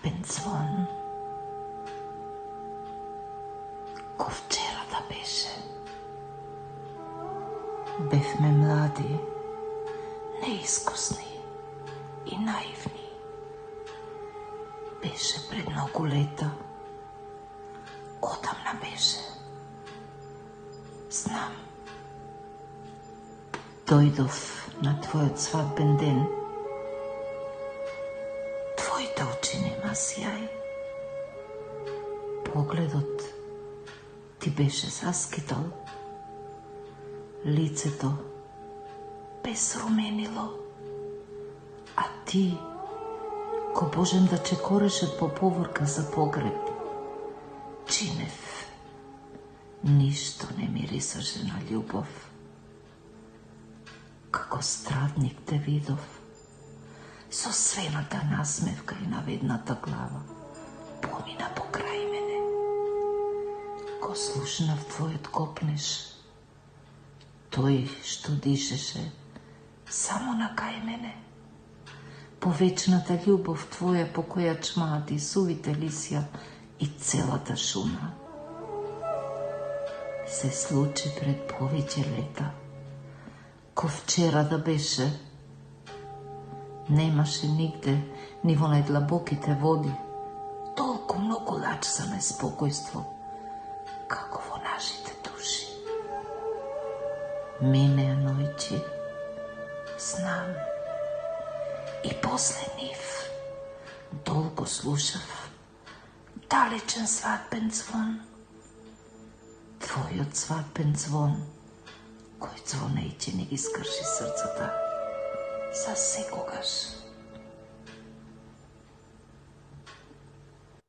свадбен звон. Ко вчера да беше. Бевме млади, неискусни и наивни. Беше пред многу лета. Одамна беше. Знам. Дојдов на твојот свадбен ден. Твоите очи нема сјај. Погледот ти беше заскитал. Лицето без руменило. А ти ко Божем да чекореше по поворка за погреб. Чинев. Ништо не мирисаше на љубов. Како страдник те видов, со свената насмевка и наведната глава, помина покрај мене. Ко слушнав твојот копнеш, тој што дишеше само на кај мене. По вечната љубов твоја по која чмаат и сувите лисја и целата шума. Се случи пред повеќе лета. Ко вчера да беше, немаше нигде, ни во најдлабоките води, толку многу лач за неспокојство, како во нашите души. Минеа ноќи, знам, и после нив долго слушав далечен свадбен звон, твојот свадбен звон, кој звонејќи не ги скрши срцата за секогаш.